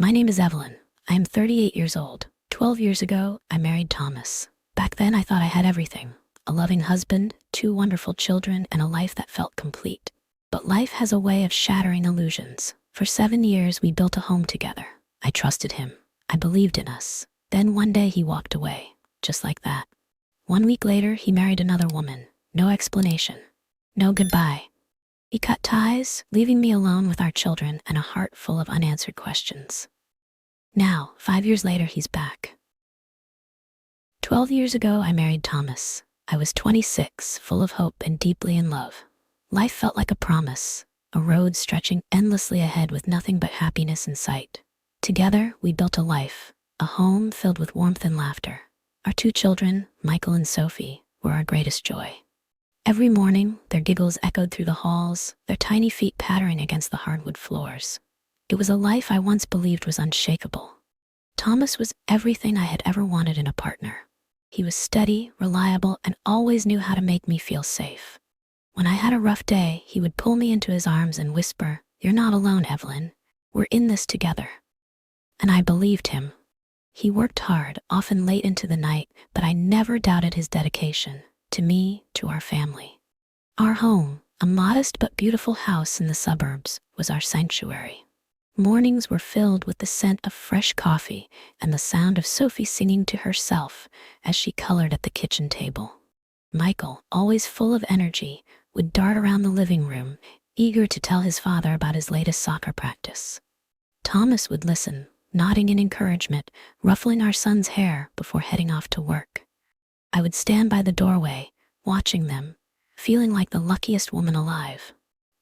My name is Evelyn. I am 38 years old. 12 years ago, I married Thomas. Back then, I thought I had everything. A loving husband, 2 wonderful children, and a life that felt complete. But life has a way of shattering illusions. For 7 years, we built a home together. I trusted him. I believed in us. Then one day he walked away, just like that. 1 week later, he married another woman. No explanation. No goodbye. He cut ties, leaving me alone with our children and a heart full of unanswered questions. Now, 5 years later, he's back. 12 years ago, I married Thomas. I was 26, full of hope and deeply in love. Life felt like a promise, a road stretching endlessly ahead with nothing but happiness in sight. Together, we built a life, a home filled with warmth and laughter. Our 2 children, Michael and Sophie, were our greatest joy. Every morning, their giggles echoed through the halls, their tiny feet pattering against the hardwood floors. It was a life I once believed was unshakable. Thomas was everything I had ever wanted in a partner. He was steady, reliable, and always knew how to make me feel safe. When I had a rough day, he would pull me into his arms and whisper, "You're not alone, Evelyn. We're in this together." And I believed him. He worked hard, often late into the night, but I never doubted his dedication. To me, to our family. Our home, a modest but beautiful house in the suburbs, was our sanctuary. Mornings were filled with the scent of fresh coffee and the sound of Sophie singing to herself as she colored at the kitchen table. Michael, always full of energy, would dart around the living room, eager to tell his father about his latest soccer practice. Thomas would listen, nodding in encouragement, ruffling our son's hair before heading off to work. I would stand by the doorway, watching them, feeling like the luckiest woman alive.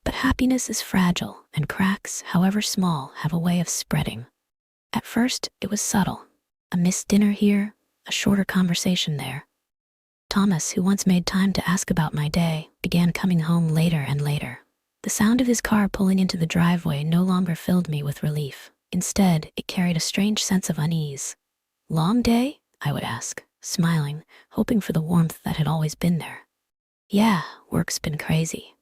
But happiness is fragile, and cracks, however small, have a way of spreading. At first, it was subtle. A missed dinner here, a shorter conversation there. Thomas, who once made time to ask about my day, began coming home later and later. The sound of his car pulling into the driveway no longer filled me with relief. Instead, it carried a strange sense of unease. "Long day?" I would ask, smiling, hoping for the warmth that had always been there. "Yeah, work's been crazy."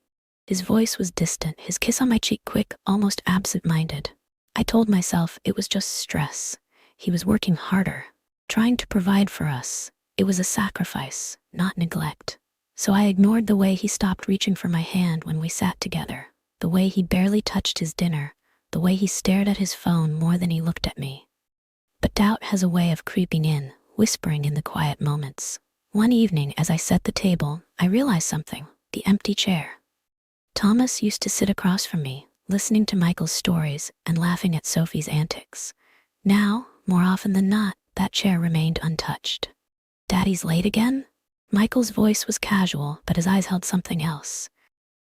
His voice was distant, his kiss on my cheek quick, almost absent-minded. I told myself it was just stress. He was working harder, trying to provide for us. It was a sacrifice, not neglect. So I ignored the way he stopped reaching for my hand when we sat together, the way he barely touched his dinner, the way he stared at his phone more than he looked at me. But doubt has a way of creeping in, whispering in the quiet moments. One evening, as I set the table, I realized something: the empty chair. Thomas used to sit across from me, listening to Michael's stories and laughing at Sophie's antics. Now, more often than not, that chair remained untouched. "Daddy's late again?" Michael's voice was casual, but his eyes held something else.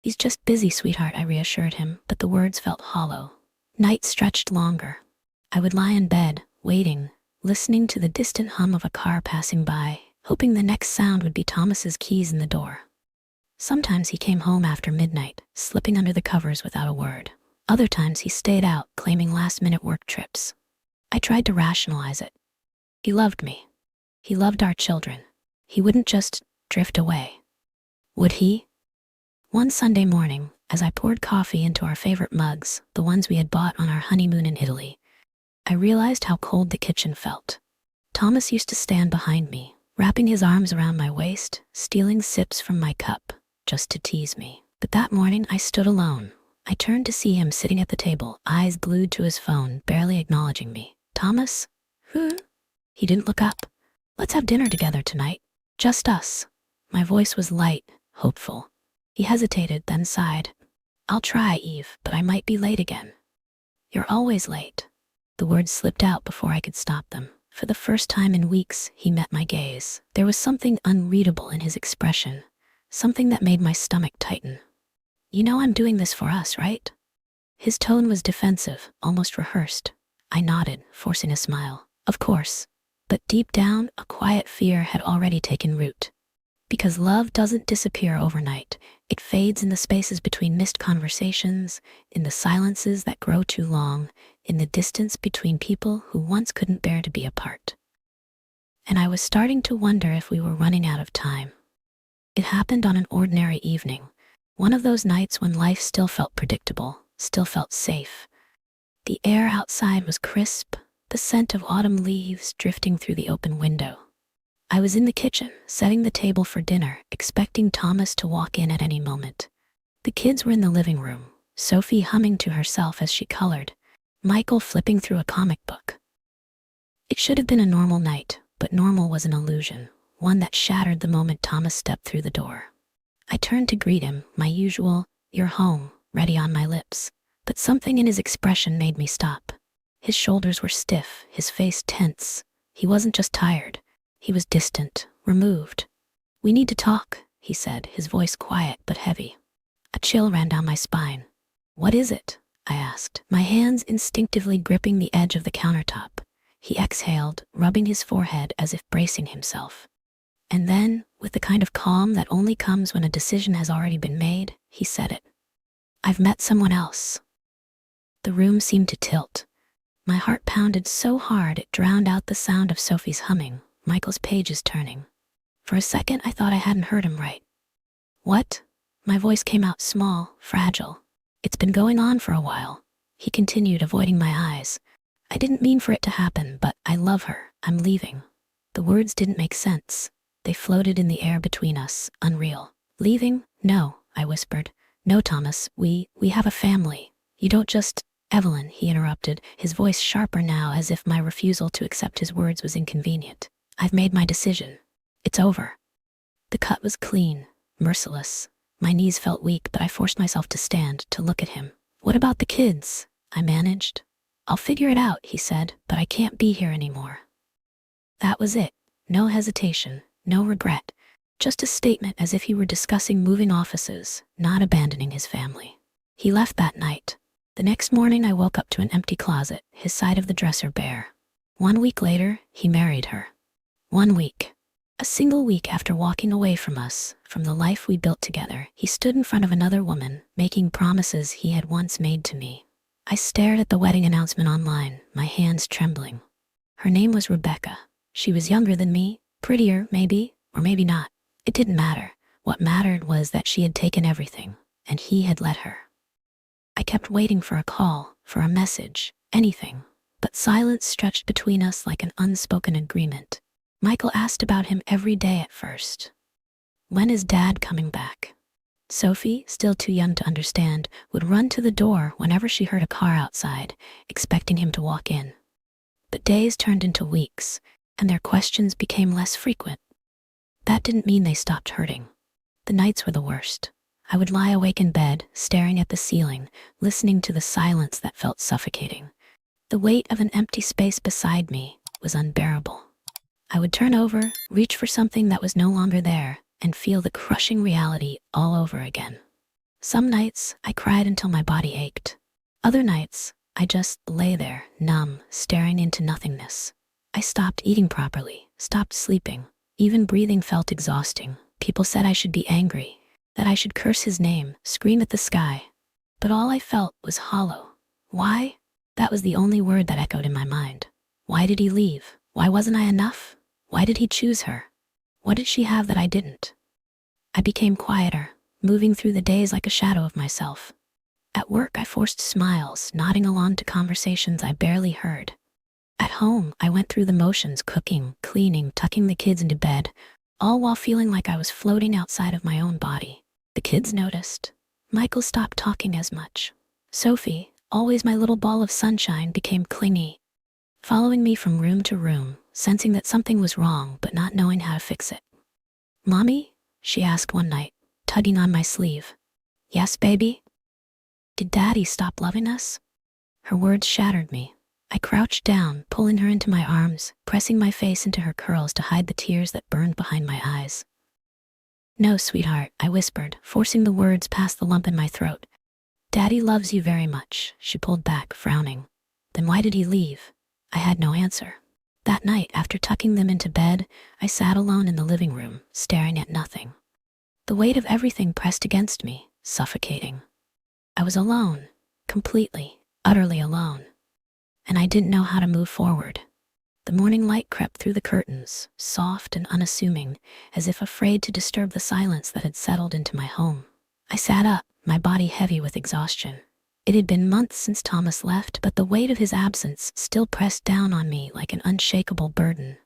"He's just busy, sweetheart," I reassured him, but the words felt hollow. Night stretched longer. I would lie in bed, waiting, listening to the distant hum of a car passing by, hoping the next sound would be Thomas's keys in the door. Sometimes he came home after midnight, slipping under the covers without a word. Other times he stayed out, claiming last-minute work trips. I tried to rationalize it. He loved me. He loved our children. He wouldn't just drift away. Would he? One Sunday morning, as I poured coffee into our favorite mugs, the ones we had bought on our honeymoon in Italy, I realized how cold the kitchen felt. Thomas used to stand behind me, wrapping his arms around my waist, stealing sips from my cup, just to tease me. But that morning I stood alone. I turned to see him sitting at the table, eyes glued to his phone, barely acknowledging me. "Thomas?" He didn't look up. "Let's have dinner together tonight. Just us." My voice was light, hopeful. He hesitated, then sighed. "I'll try, Eve, but I might be late again." "You're always late." The words slipped out before I could stop them. For the first time in weeks, he met my gaze. There was something unreadable in his expression, something that made my stomach tighten. "You know I'm doing this for us, right?" His tone was defensive, almost rehearsed. I nodded, forcing a smile. "Of course." But deep down, a quiet fear had already taken root. Because love doesn't disappear overnight. It fades in the spaces between missed conversations, in the silences that grow too long, in the distance between people who once couldn't bear to be apart. And I was starting to wonder if we were running out of time. It happened on an ordinary evening, one of those nights when life still felt predictable, still felt safe. The air outside was crisp, the scent of autumn leaves drifting through the open window. I was in the kitchen, setting the table for dinner, expecting Thomas to walk in at any moment. The kids were in the living room, Sophie humming to herself as she colored, Michael flipping through a comic book. It should have been a normal night, but normal was an illusion, one that shattered the moment Thomas stepped through the door. I turned to greet him, my usual, "You're home," ready on my lips, but something in his expression made me stop. His shoulders were stiff, his face tense. He wasn't just tired. He was distant, removed. "We need to talk," he said, his voice quiet but heavy. A chill ran down my spine. "What is it?" I asked, my hands instinctively gripping the edge of the countertop. He exhaled, rubbing his forehead as if bracing himself. And then, with the kind of calm that only comes when a decision has already been made, he said it. "I've met someone else." The room seemed to tilt. My heart pounded so hard it drowned out the sound of Sophie's humming, Michael's pages turning. For a second, I thought I hadn't heard him right. "What?" My voice came out small, fragile. "It's been going on for a while," he continued, avoiding my eyes. "I didn't mean for it to happen, but I love her. I'm leaving." The words didn't make sense. They floated in the air between us, unreal. "Leaving? No," I whispered. "No, Thomas, we have a family. You don't just—" "Evelyn," he interrupted, his voice sharper now as if my refusal to accept his words was inconvenient. "I've made my decision. It's over." The cut was clean, merciless. My knees felt weak, but I forced myself to stand, to look at him. "What about the kids?" I managed. "I'll figure it out," he said, "but I can't be here anymore." That was it. No hesitation, no regret. Just a statement as if he were discussing moving offices, not abandoning his family. He left that night. The next morning I woke up to an empty closet, his side of the dresser bare. 1 week later, he married her. 1 week. A single week after walking away from us, from the life we built together, he stood in front of another woman, making promises he had once made to me. I stared at the wedding announcement online, my hands trembling. Her name was Rebecca. She was younger than me, prettier, maybe, or maybe not. It didn't matter. What mattered was that she had taken everything, and he had let her. I kept waiting for a call, for a message, anything, but silence stretched between us like an unspoken agreement. Michael asked about him every day at first. "When is Dad coming back?" Sophie, still too young to understand, would run to the door whenever she heard a car outside, expecting him to walk in. But days turned into weeks, and their questions became less frequent. That didn't mean they stopped hurting. The nights were the worst. I would lie awake in bed, staring at the ceiling, listening to the silence that felt suffocating. The weight of an empty space beside me was unbearable. I would turn over, reach for something that was no longer there, and feel the crushing reality all over again. Some nights, I cried until my body ached. Other nights, I just lay there, numb, staring into nothingness. I stopped eating properly, stopped sleeping. Even breathing felt exhausting. People said I should be angry, that I should curse his name, scream at the sky. But all I felt was hollow. Why? That was the only word that echoed in my mind. Why did he leave? Why wasn't I enough? Why did he choose her? What did she have that I didn't? I became quieter, moving through the days like a shadow of myself. At work, I forced smiles, nodding along to conversations I barely heard. At home, I went through the motions, cooking, cleaning, tucking the kids into bed, all while feeling like I was floating outside of my own body. The kids noticed. Michael stopped talking as much. Sophie, always my little ball of sunshine, became clingy, following me from room to room, sensing that something was wrong but not knowing how to fix it. "Mommy?" she asked one night, tugging on my sleeve. "Yes, baby?" "Did Daddy stop loving us?" Her words shattered me. I crouched down, pulling her into my arms, pressing my face into her curls to hide the tears that burned behind my eyes. "No, sweetheart," I whispered, forcing the words past the lump in my throat. "Daddy loves you very much," she pulled back, frowning. "Then why did he leave?" I had no answer. That night, after tucking them into bed, I sat alone in the living room, staring at nothing. The weight of everything pressed against me, suffocating. I was alone, completely, utterly alone. And I didn't know how to move forward. The morning light crept through the curtains, soft and unassuming, as if afraid to disturb the silence that had settled into my home. I sat up, my body heavy with exhaustion. It had been months since Thomas left, but the weight of his absence still pressed down on me like an unshakable burden.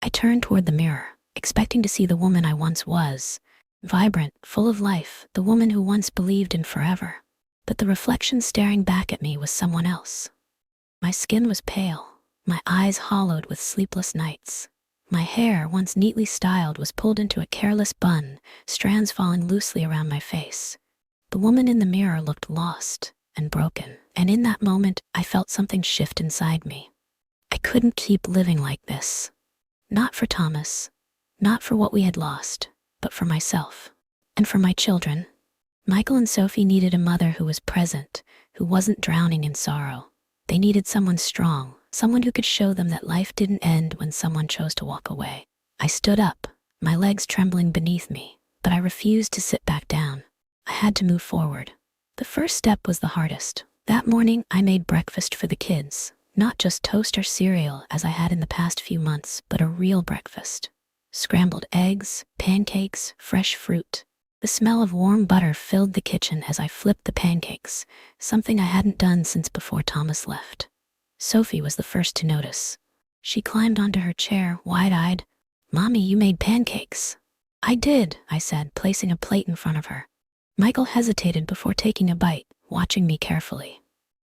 I turned toward the mirror, expecting to see the woman I once was, vibrant, full of life, the woman who once believed in forever. But the reflection staring back at me was someone else. My skin was pale, my eyes hollowed with sleepless nights. My hair, once neatly styled, was pulled into a careless bun, strands falling loosely around my face. The woman in the mirror looked lost and broken, and in that moment, I felt something shift inside me. I couldn't keep living like this. Not for Thomas, not for what we had lost, but for myself, and for my children. Michael and Sophie needed a mother who was present, who wasn't drowning in sorrow. They needed someone strong, someone who could show them that life didn't end when someone chose to walk away. I stood up, my legs trembling beneath me, but I refused to sit back down. I had to move forward. The first step was the hardest. That morning, I made breakfast for the kids, not just toast or cereal as I had in the past few months, but a real breakfast. Scrambled eggs, pancakes, fresh fruit. The smell of warm butter filled the kitchen as I flipped the pancakes, something I hadn't done since before Thomas left. Sophie was the first to notice. She climbed onto her chair, wide-eyed. "Mommy, you made pancakes." "I did," I said, placing a plate in front of her. Michael hesitated before taking a bite, watching me carefully.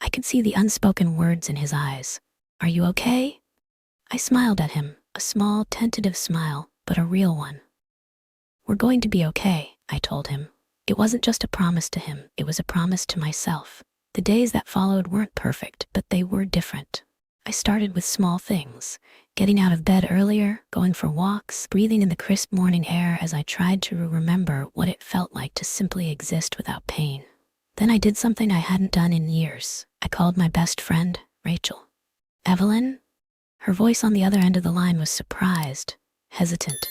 I could see the unspoken words in his eyes. "Are you okay?" I smiled at him, a small, tentative smile, but a real one. "We're going to be okay," I told him. It wasn't just a promise to him, it was a promise to myself. The days that followed weren't perfect, but they were different. I started with small things, getting out of bed earlier, going for walks, breathing in the crisp morning air as I tried to remember what it felt like to simply exist without pain. Then I did something I hadn't done in years. I called my best friend, Rachel. "Evelyn?" Her voice on the other end of the line was surprised, hesitant.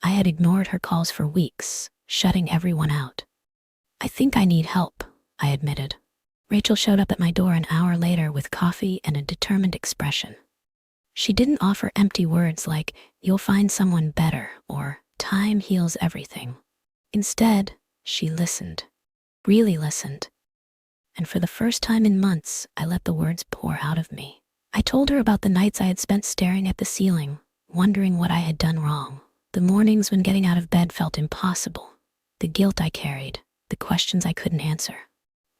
I had ignored her calls for weeks, shutting everyone out. "I think I need help," I admitted. Rachel showed up at my door an hour later with coffee and a determined expression. She didn't offer empty words like, "You'll find someone better," or "Time heals everything." Instead, she listened, really listened. And for the first time in months, I let the words pour out of me. I told her about the nights I had spent staring at the ceiling, wondering what I had done wrong. The mornings when getting out of bed felt impossible. The guilt I carried, the questions I couldn't answer.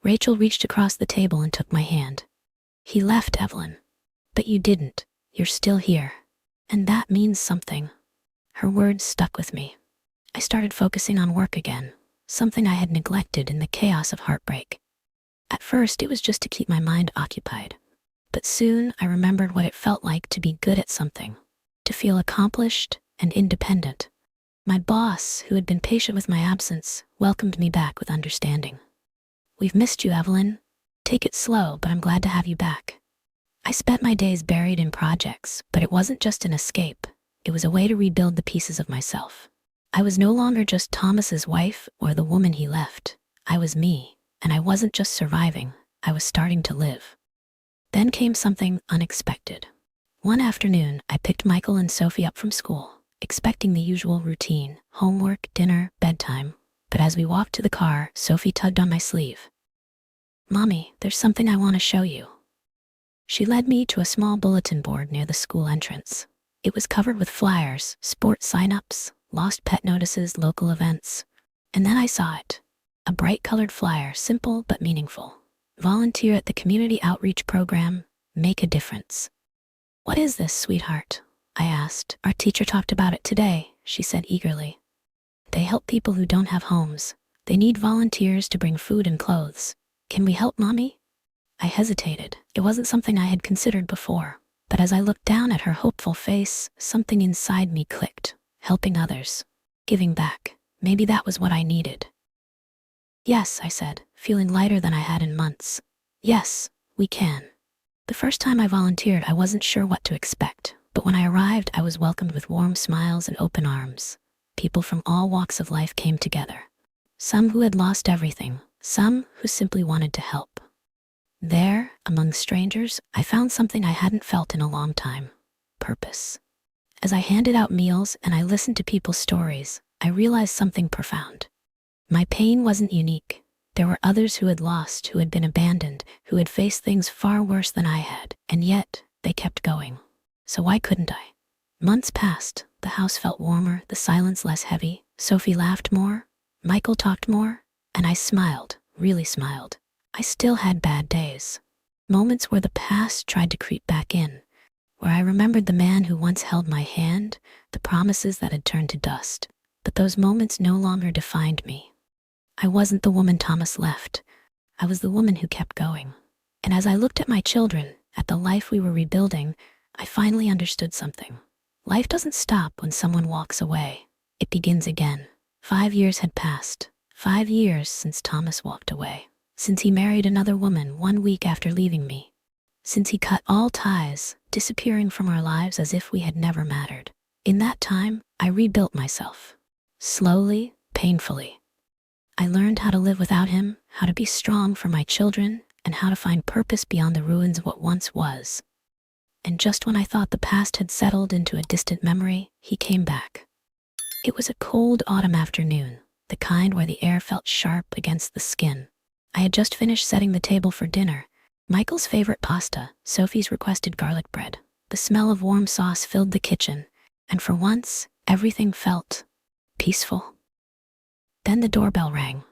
Rachel reached across the table and took my hand. "He left, Evelyn. But you didn't. You're still here. And that means something." Her words stuck with me. I started focusing on work again, something I had neglected in the chaos of heartbreak. At first, it was just to keep my mind occupied. But soon, I remembered what it felt like to be good at something, to feel accomplished and independent. My boss, who had been patient with my absence, welcomed me back with understanding. "We've missed you, Evelyn. Take it slow, but I'm glad to have you back." I spent my days buried in projects, but it wasn't just an escape. It was a way to rebuild the pieces of myself. I was no longer just Thomas's wife or the woman he left. I was me, and I wasn't just surviving, I was starting to live. Then came something unexpected. One afternoon, I picked Michael and Sophie up from school, expecting the usual routine, homework, dinner, bedtime. But as we walked to the car, Sophie tugged on my sleeve. "Mommy, there's something I want to show you." She led me to a small bulletin board near the school entrance. It was covered with flyers, sports sign-ups, lost pet notices, local events. And then I saw it. A bright-colored flyer, simple but meaningful. "Volunteer at the Community Outreach Program. Make a difference." "What is this, sweetheart?" I asked. "Our teacher talked about it today," she said eagerly. "They help people who don't have homes. They need volunteers to bring food and clothes. Can we help, Mommy?" I hesitated. It wasn't something I had considered before. But as I looked down at her hopeful face, something inside me clicked. Helping others. Giving back. Maybe that was what I needed. "Yes," I said, feeling lighter than I had in months. "Yes, we can." The first time I volunteered, I wasn't sure what to expect. But when I arrived, I was welcomed with warm smiles and open arms. People from all walks of life came together. Some who had lost everything, some who simply wanted to help. There, among strangers, I found something I hadn't felt in a long time. Purpose. As I handed out meals and I listened to people's stories, I realized something profound. My pain wasn't unique. There were others who had lost, who had been abandoned, who had faced things far worse than I had, and yet they kept going. So why couldn't I? Months passed. The house felt warmer, the silence less heavy. Sophie laughed more, Michael talked more, and I smiled, really smiled. I still had bad days. Moments where the past tried to creep back in, where I remembered the man who once held my hand, the promises that had turned to dust. But those moments no longer defined me. I wasn't the woman Thomas left. I was the woman who kept going. And as I looked at my children, at the life we were rebuilding, I finally understood something. Life doesn't stop when someone walks away. It begins again. 5 years had passed. 5 years since Thomas walked away. Since he married another woman 1 week after leaving me. Since he cut all ties, disappearing from our lives as if we had never mattered. In that time, I rebuilt myself. Slowly, painfully. I learned how to live without him, how to be strong for my children, and how to find purpose beyond the ruins of what once was. And just when I thought the past had settled into a distant memory, he came back. It was a cold autumn afternoon, the kind where the air felt sharp against the skin. I had just finished setting the table for dinner. Michael's favorite pasta, Sophie's requested garlic bread. The smell of warm sauce filled the kitchen, and for once, everything felt peaceful. Then the doorbell rang.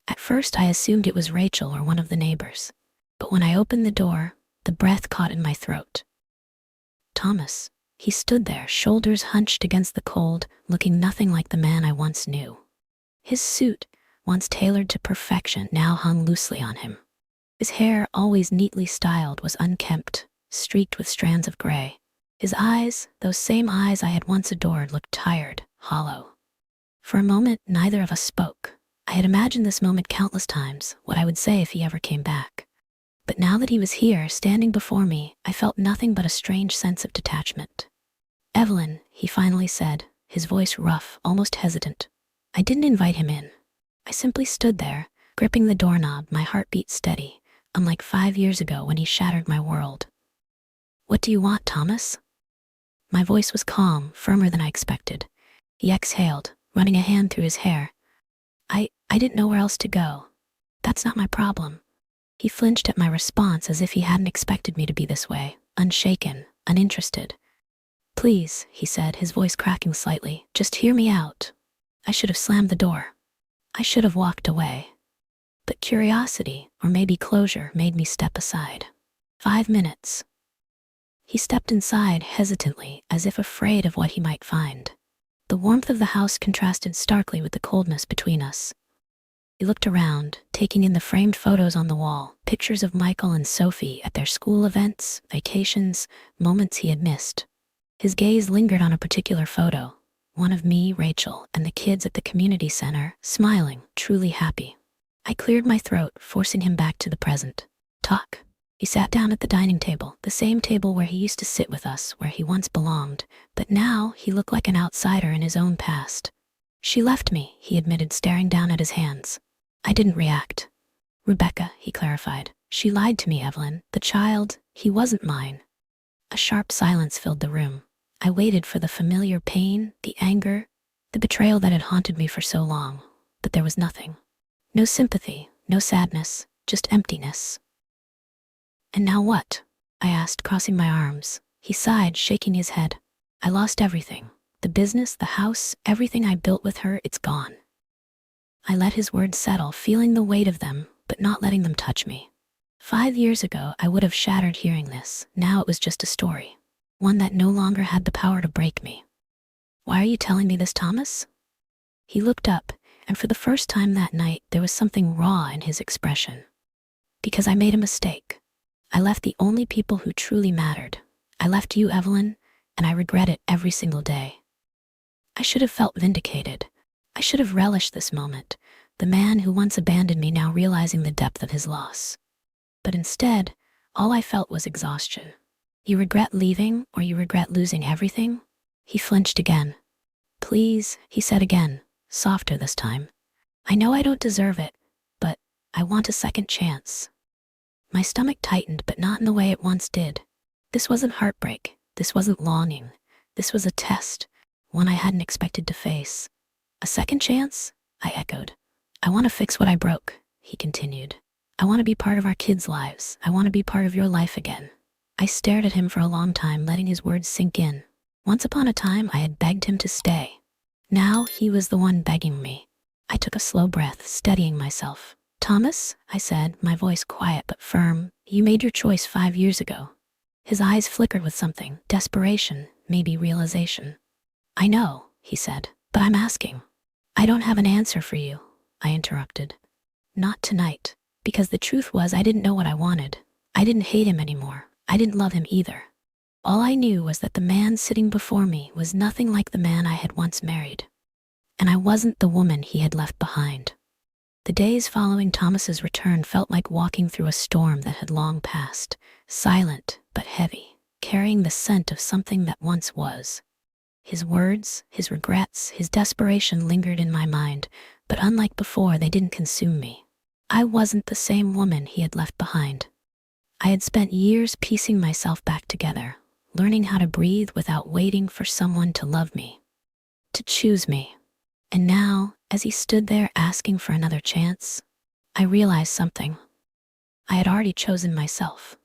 At first I assumed it was Rachel or one of the neighbors. But when I opened the door, the breath caught in my throat. Thomas. He stood there, shoulders hunched against the cold, looking nothing like the man I once knew. His suit, once tailored to perfection, now hung loosely on him. His hair, always neatly styled, was unkempt, streaked with strands of gray. His eyes, those same eyes I had once adored, looked tired, hollow. For a moment, neither of us spoke. I had imagined this moment countless times, what I would say if he ever came back. But now that he was here, standing before me, I felt nothing but a strange sense of detachment. "Evelyn," he finally said, his voice rough, almost hesitant. I didn't invite him in. I simply stood there, gripping the doorknob, my heartbeat steady, unlike 5 years ago when he shattered my world. "What do you want, Thomas?" My voice was calm, firmer than I expected. He exhaled, running a hand through his hair. I didn't know where else to go. That's not my problem. He flinched at my response as if he hadn't expected me to be this way, unshaken, uninterested. "Please," he said, his voice cracking slightly, "just hear me out." I should have slammed the door. I should have walked away. But curiosity, or maybe closure, made me step aside. 5 minutes. He stepped inside hesitantly, as if afraid of what he might find. The warmth of the house contrasted starkly with the coldness between us. He looked around, taking in the framed photos on the wall, pictures of Michael and Sophie at their school events, vacations, moments he had missed. His gaze lingered on a particular photo, one of me, Rachel, and the kids at the community center, smiling, truly happy. I cleared my throat, forcing him back to the present. "Talk." He sat down at the dining table, the same table where he used to sit with us, where he once belonged, but now he looked like an outsider in his own past. "She left me," he admitted, staring down at his hands. I didn't react. "Rebecca," he clarified. "She lied to me, Evelyn. The child, he wasn't mine." A sharp silence filled the room. I waited for the familiar pain, the anger, the betrayal that had haunted me for so long, but there was nothing. No sympathy, no sadness, just emptiness. "And now what?" I asked, crossing my arms. He sighed, shaking his head. "I lost everything. The business, the house, everything I built with her, it's gone." I let his words settle, feeling the weight of them, but not letting them touch me. 5 years ago, I would have shattered hearing this. Now it was just a story. One that no longer had the power to break me. "Why are you telling me this, Thomas?" He looked up, and for the first time that night, there was something raw in his expression. "Because I made a mistake. I left the only people who truly mattered. I left you, Evelyn, and I regret it every single day. I should have felt vindicated. I should have relished this moment, the man who once abandoned me now realizing the depth of his loss. But instead, all I felt was exhaustion. You regret leaving, or you regret losing everything? He flinched again. Please, he said again, softer this time. I know I don't deserve it, but I want a second chance. My stomach tightened, but not in the way it once did. This wasn't heartbreak. This wasn't longing. This was a test, one I hadn't expected to face. A second chance? I echoed. I want to fix what I broke, he continued. I want to be part of our kids' lives. I want to be part of your life again. I stared at him for a long time, letting his words sink in. Once upon a time, I had begged him to stay. Now he was the one begging me. I took a slow breath, steadying myself. Thomas, I said, my voice quiet but firm, you made your choice 5 years ago. His eyes flickered with something, desperation, maybe realization. I know, he said, but I'm asking. I don't have an answer for you, I interrupted. Not tonight, because the truth was I didn't know what I wanted. I didn't hate him anymore. I didn't love him either. All I knew was that the man sitting before me was nothing like the man I had once married. And I wasn't the woman he had left behind. The days following Thomas's return felt like walking through a storm that had long passed, silent but heavy, carrying the scent of something that once was. His words, his regrets, his desperation lingered in my mind, but unlike before, they didn't consume me. I wasn't the same woman he had left behind. I had spent years piecing myself back together, learning how to breathe without waiting for someone to love me, to choose me. And now, as he stood there asking for another chance, I realized something. I had already chosen myself.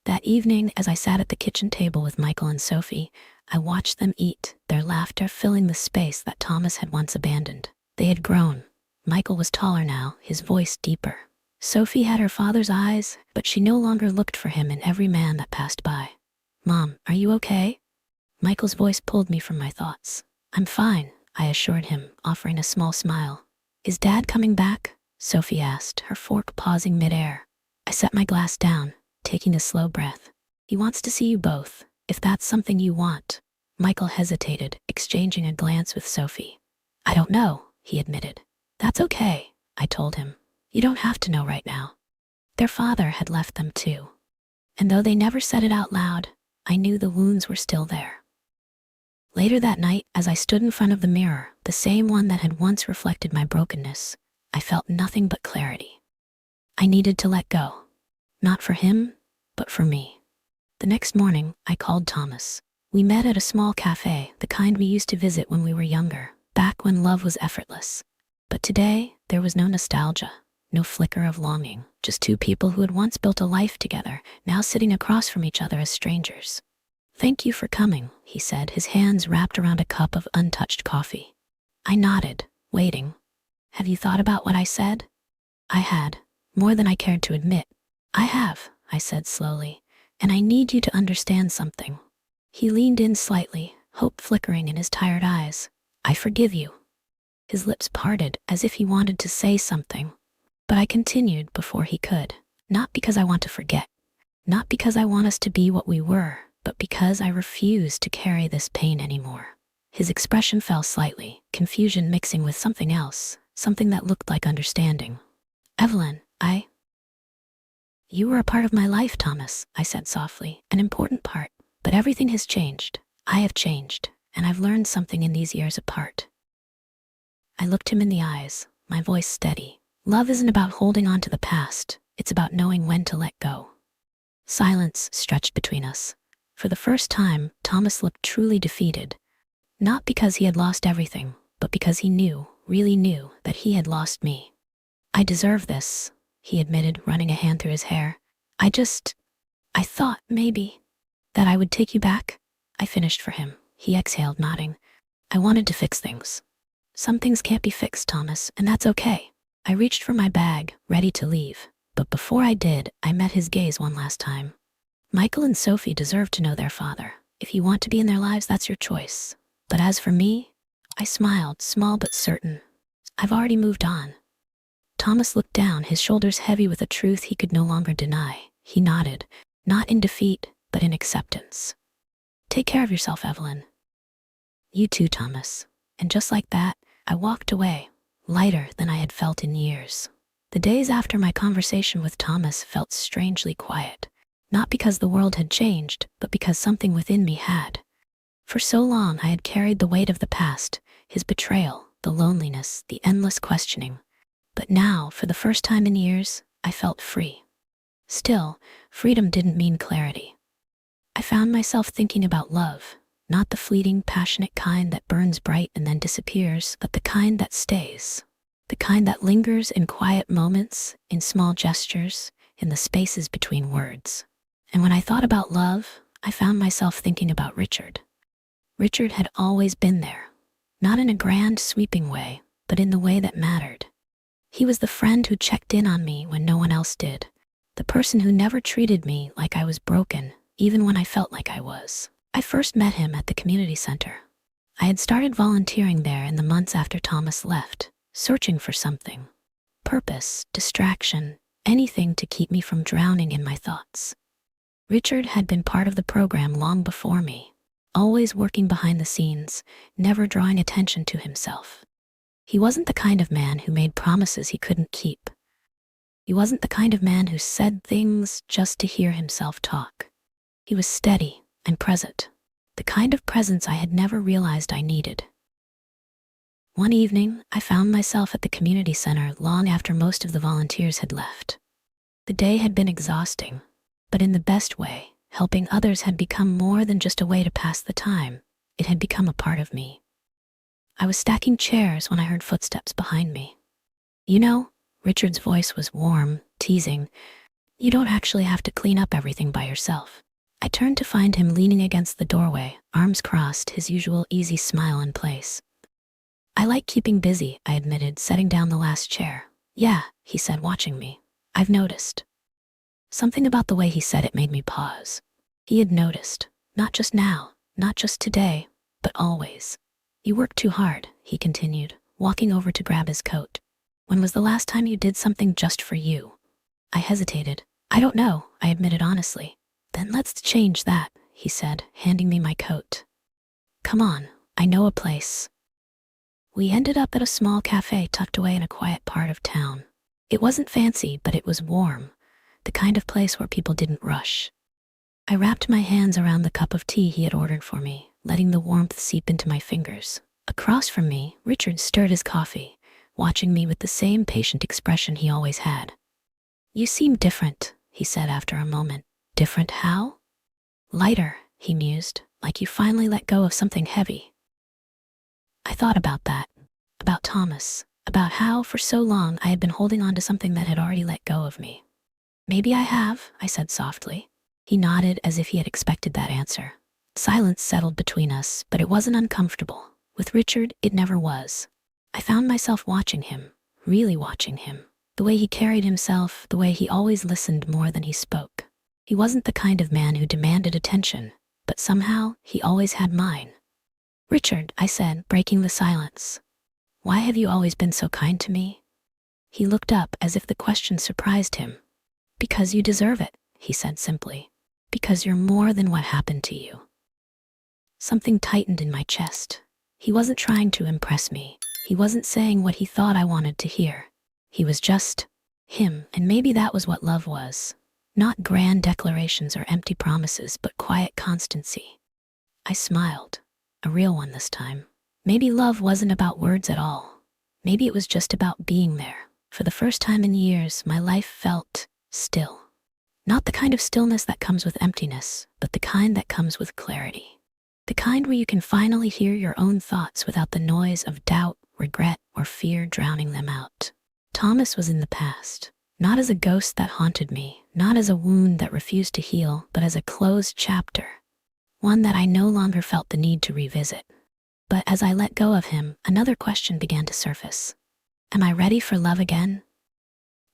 That evening, as I sat at the kitchen table with Michael and Sophie, I watched them eat, their laughter filling the space that Thomas had once abandoned. They had grown. Michael was taller now, his voice deeper. Sophie had her father's eyes, but she no longer looked for him in every man that passed by. Mom, are you okay? Michael's voice pulled me from my thoughts. I'm fine, I assured him, offering a small smile. Is Dad coming back? Sophie asked, her fork pausing midair. I set my glass down, taking a slow breath. He wants to see you both, if that's something you want. Michael hesitated, exchanging a glance with Sophie. I don't know, he admitted. That's okay, I told him. You don't have to know right now. Their father had left them too. And though they never said it out loud, I knew the wounds were still there. Later that night, as I stood in front of the mirror, the same one that had once reflected my brokenness, I felt nothing but clarity. I needed to let go. Not for him, but for me. The next morning, I called Thomas. We met at a small cafe, the kind we used to visit when we were younger, back when love was effortless. But today, there was no nostalgia, no flicker of longing, just two people who had once built a life together, now sitting across from each other as strangers. Thank you for coming, he said, his hands wrapped around a cup of untouched coffee. I nodded, waiting. Have you thought about what I said? I had, more than I cared to admit. I have, I said slowly, and I need you to understand something. He leaned in slightly, hope flickering in his tired eyes. I forgive you. His lips parted as if he wanted to say something, but I continued before he could. Not because I want to forget, not because I want us to be what we were, but because I refuse to carry this pain anymore. His expression fell slightly, confusion mixing with something else, something that looked like understanding. Evelyn, You were a part of my life, Thomas, I said softly, an important part, but everything has changed. I have changed, and I've learned something in these years apart. I looked him in the eyes, my voice steady. Love isn't about holding on to the past, it's about knowing when to let go. Silence stretched between us. For the first time, Thomas looked truly defeated. Not because he had lost everything, but because he knew, really knew, that he had lost me. I deserve this, he admitted, running a hand through his hair. I thought, maybe, that I would take you back. I finished for him. He exhaled, nodding. I wanted to fix things. Some things can't be fixed, Thomas, and that's okay. I reached for my bag, ready to leave, but before I did, I met his gaze one last time. Michael and Sophie deserve to know their father. If you want to be in their lives, that's your choice. But as for me, I smiled, small but certain. I've already moved on. Thomas looked down, his shoulders heavy with a truth he could no longer deny. He nodded, not in defeat, but in acceptance. Take care of yourself, Evelyn. You too, Thomas. And just like that, I walked away, lighter than I had felt in years. The days after my conversation with Thomas felt strangely quiet. Not because the world had changed, but because something within me had. For so long I had carried the weight of the past, his betrayal, the loneliness, the endless questioning. But now, for the first time in years, I felt free. Still, freedom didn't mean clarity. I found myself thinking about love, not the fleeting, passionate kind that burns bright and then disappears, but the kind that stays. the kind that lingers in quiet moments, in small gestures, in the spaces between words. And when I thought about love, I found myself thinking about Richard. Richard had always been there, not in a grand, sweeping way, but in the way that mattered. He was the friend who checked in on me when no one else did, the person who never treated me like I was broken, even when I felt like I was. I first met him at the community center. I had started volunteering there in the months after Thomas left, searching for something. Purpose, distraction, anything to keep me from drowning in my thoughts. Richard had been part of the program long before me, always working behind the scenes, never drawing attention to himself. He wasn't the kind of man who made promises he couldn't keep. He wasn't the kind of man who said things just to hear himself talk. He was steady and present, the kind of presence I had never realized I needed. One evening, I found myself at the community center long after most of the volunteers had left. The day had been exhausting, but in the best way. Helping others had become more than just a way to pass the time. It had become a part of me. I was stacking chairs when I heard footsteps behind me. "You know," Richard's voice was warm, teasing, "you don't actually have to clean up everything by yourself." I turned to find him leaning against the doorway, arms crossed, his usual easy smile in place. "I like keeping busy," I admitted, setting down the last chair. "Yeah," he said, watching me. "I've noticed." Something about the way he said it made me pause. He had noticed, not just now, not just today, but always. "You work too hard," he continued, walking over to grab his coat. "When was the last time you did something just for you?" I hesitated. "I don't know," I admitted honestly. "Then let's change that," he said, handing me my coat. "Come on, I know a place." We ended up at a small cafe tucked away in a quiet part of town. It wasn't fancy, but it was warm, the kind of place where people didn't rush. I wrapped my hands around the cup of tea he had ordered for me, letting the warmth seep into my fingers. Across from me, Richard stirred his coffee, watching me with the same patient expression he always had. "You seem different," he said after a moment. "Different how?" "Lighter," he mused, "like you finally let go of something heavy." I thought about that, about Thomas, about how for so long I had been holding on to something that had already let go of me. "Maybe I have," I said softly. He nodded as if he had expected that answer. Silence settled between us, but it wasn't uncomfortable. With Richard, it never was. I found myself watching him, really watching him. The way he carried himself, the way he always listened more than he spoke. He wasn't the kind of man who demanded attention, but somehow he always had mine. "Richard," I said, breaking the silence, "why have you always been so kind to me?" He looked up as if the question surprised him. "Because you deserve it," he said simply. "Because you're more than what happened to you." Something tightened in my chest. He wasn't trying to impress me. He wasn't saying what he thought I wanted to hear. He was just him, and maybe that was what love was. Not grand declarations or empty promises, but quiet constancy. I smiled, a real one this time. Maybe love wasn't about words at all. Maybe it was just about being there. For the first time in years, my life felt still. Not the kind of stillness that comes with emptiness, but the kind that comes with clarity. The kind where you can finally hear your own thoughts without the noise of doubt, regret, or fear drowning them out. Thomas was in the past, not as a ghost that haunted me, not as a wound that refused to heal, but as a closed chapter, one that I no longer felt the need to revisit. But as I let go of him, another question began to surface. Am I ready for love again?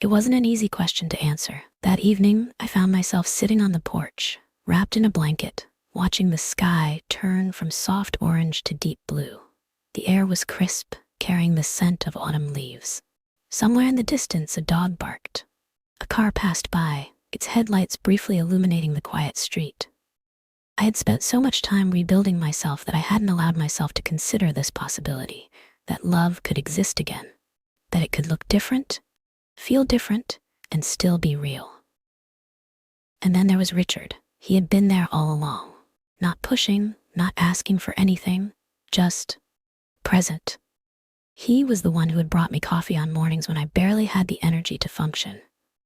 It wasn't an easy question to answer. That evening, I found myself sitting on the porch, wrapped in a blanket, watching the sky turn from soft orange to deep blue. The air was crisp, carrying the scent of autumn leaves. Somewhere in the distance, a dog barked. A car passed by, its headlights briefly illuminating the quiet street. I had spent so much time rebuilding myself that I hadn't allowed myself to consider this possibility, that love could exist again, that it could look different, feel different, and still be real. And then there was Richard. He had been there all along, not pushing, not asking for anything, just present. He was the one who had brought me coffee on mornings when I barely had the energy to function.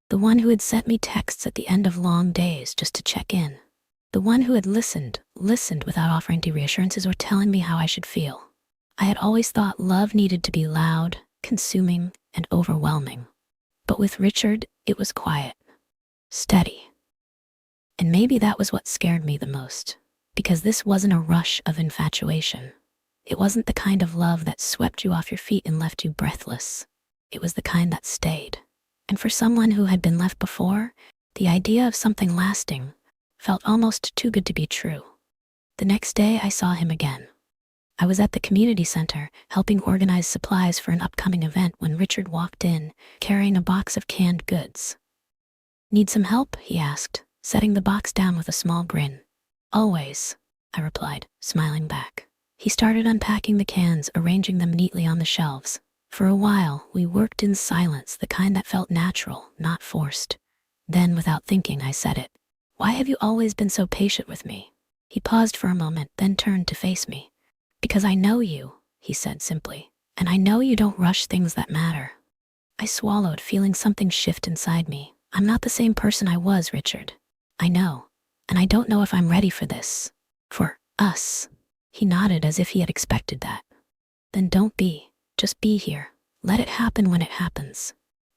The one who had sent me texts at the end of long days just to check in. The one who had listened without offering to reassurances or telling me how I should feel. I had always thought love needed to be loud, consuming, and overwhelming. But with Richard, it was quiet, steady. And maybe that was what scared me the most, because this wasn't a rush of infatuation. It wasn't the kind of love that swept you off your feet and left you breathless. It was the kind that stayed. And for someone who had been left before, the idea of something lasting felt almost too good to be true. The next day, I saw him again. I was at the community center, helping organize supplies for an upcoming event when Richard walked in, carrying a box of canned goods. "Need some help?" he asked, setting the box down with a small grin. "Always," I replied, smiling back. He started unpacking the cans, arranging them neatly on the shelves. For a while, we worked in silence, the kind that felt natural, not forced. Then, without thinking, I said it. "Why have you always been so patient with me?" He paused for a moment, then turned to face me. "Because I know you," he said simply, "and I know you don't rush things that matter." I swallowed, feeling something shift inside me. "I'm not the same person I was, Richard. I know, and I don't know if I'm ready for this. For us." He nodded as if he had expected that. "Then don't be. Just be here. Let it happen when it happens.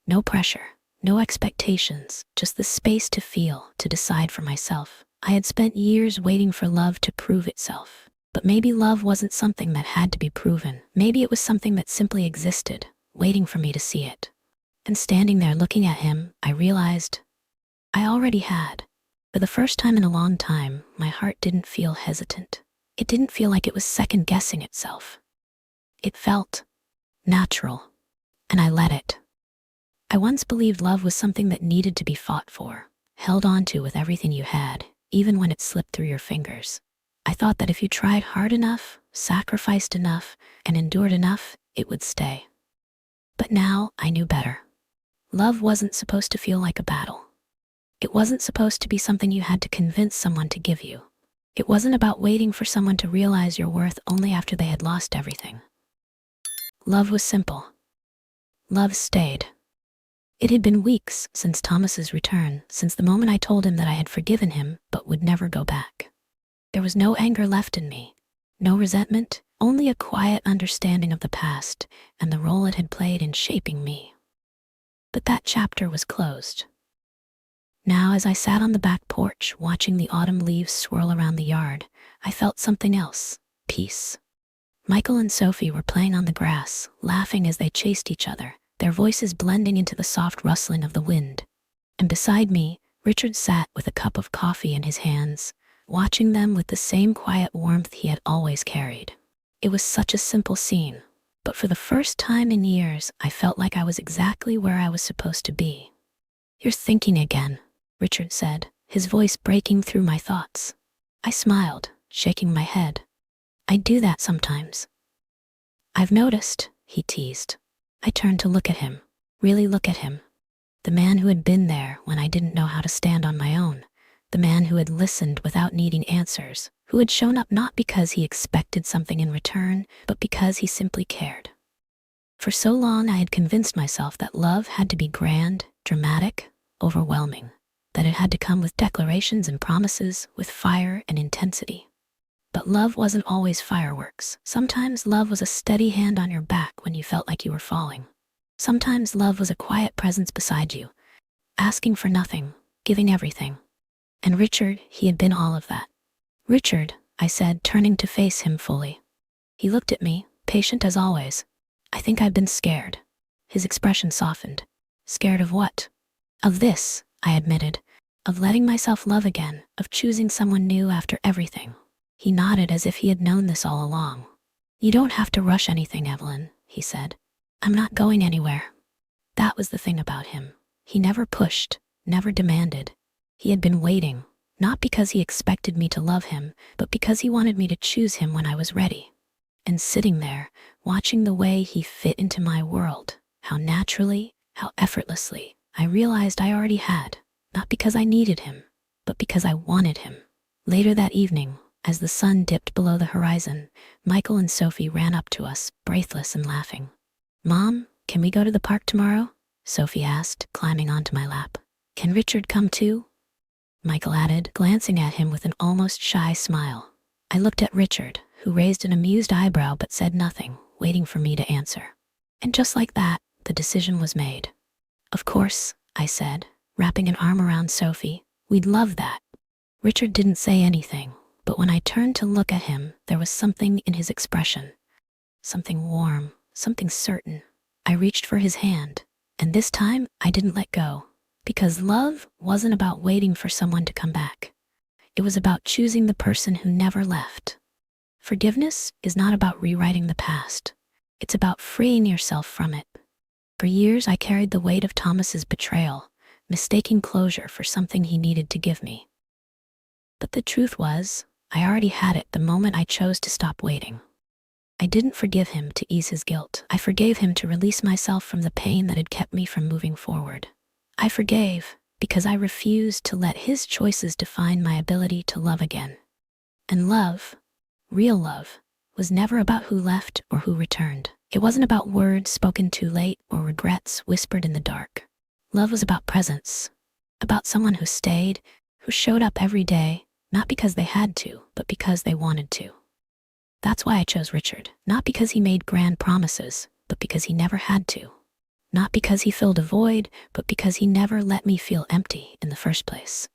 No pressure, no expectations, just the space to feel, to decide for myself." I had spent years waiting for love to prove itself. But maybe love wasn't something that had to be proven. Maybe it was something that simply existed, waiting for me to see it. And standing there looking at him, I realized I already had. For the first time in a long time, my heart didn't feel hesitant. It didn't feel like it was second-guessing itself. It felt natural, and I let it. I once believed love was something that needed to be fought for, held onto with everything you had, even when it slipped through your fingers. I thought that if you tried hard enough, sacrificed enough, and endured enough, it would stay. But now I knew better. Love wasn't supposed to feel like a battle. It wasn't supposed to be something you had to convince someone to give you. It wasn't about waiting for someone to realize your worth only after they had lost everything. Love was simple. Love stayed. It had been weeks since Thomas's return, since the moment I told him that I had forgiven him but would never go back. There was no anger left in me, no resentment, only a quiet understanding of the past and the role it had played in shaping me. But that chapter was closed. Now, as I sat on the back porch watching the autumn leaves swirl around the yard, I felt something else: peace. Michael and Sophie were playing on the grass, laughing as they chased each other, their voices blending into the soft rustling of the wind. And beside me, Richard sat with a cup of coffee in his hands, watching them with the same quiet warmth he had always carried. It was such a simple scene, but for the first time in years, I felt like I was exactly where I was supposed to be. "You're thinking again," Richard said, his voice breaking through my thoughts. I smiled, shaking my head. "I do that sometimes." "I've noticed," he teased. I turned to look at him, really look at him. The man who had been there when I didn't know how to stand on my own. The man who had listened without needing answers, who had shown up not because he expected something in return, but because he simply cared. For so long I had convinced myself that love had to be grand, dramatic, overwhelming, that it had to come with declarations and promises, with fire and intensity. But love wasn't always fireworks. Sometimes love was a steady hand on your back when you felt like you were falling. Sometimes love was a quiet presence beside you, asking for nothing, giving everything. And Richard, he had been all of that. "Richard," I said, turning to face him fully. He looked at me, patient as always. "I think I've been scared." His expression softened. "Scared of what?" "Of this," I admitted. "Of letting myself love again, of choosing someone new after everything." He nodded as if he had known this all along. "You don't have to rush anything, Evelyn," he said. "I'm not going anywhere." That was the thing about him. He never pushed, never demanded. He had been waiting, not because he expected me to love him, but because he wanted me to choose him when I was ready. And sitting there, watching the way he fit into my world, how naturally, how effortlessly, I realized I already had, not because I needed him, but because I wanted him. Later that evening, as the sun dipped below the horizon, Michael and Sophie ran up to us, breathless and laughing. "Mom, can we go to the park tomorrow?" Sophie asked, climbing onto my lap. "Can Richard come too?" Michael added, glancing at him with an almost shy smile. I looked at Richard, who raised an amused eyebrow but said nothing, waiting for me to answer. And just like that, the decision was made. Of course, I said, wrapping an arm around Sophie. We'd love that. Richard didn't say anything, but when I turned to look at him, there was something in his expression. Something warm, something certain. I reached for his hand, and this time I didn't let go. Because love wasn't about waiting for someone to come back. It was about choosing the person who never left. Forgiveness is not about rewriting the past. It's about freeing yourself from it. For years, I carried the weight of Thomas's betrayal, mistaking closure for something he needed to give me. But the truth was, I already had it the moment I chose to stop waiting. I didn't forgive him to ease his guilt. I forgave him to release myself from the pain that had kept me from moving forward. I forgave because I refused to let his choices define my ability to love again. And love, real love, was never about who left or who returned. It wasn't about words spoken too late or regrets whispered in the dark. Love was about presence, about someone who stayed, who showed up every day, not because they had to, but because they wanted to. That's why I chose Richard, not because he made grand promises, but because he never had to. Not because he filled a void, but because he never let me feel empty in the first place.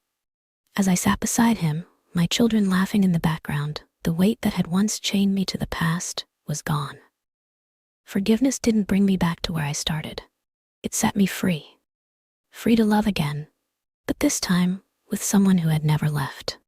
As I sat beside him, my children laughing in the background, the weight that had once chained me to the past was gone. Forgiveness didn't bring me back to where I started. It set me free. Free to love again, but this time with someone who had never left.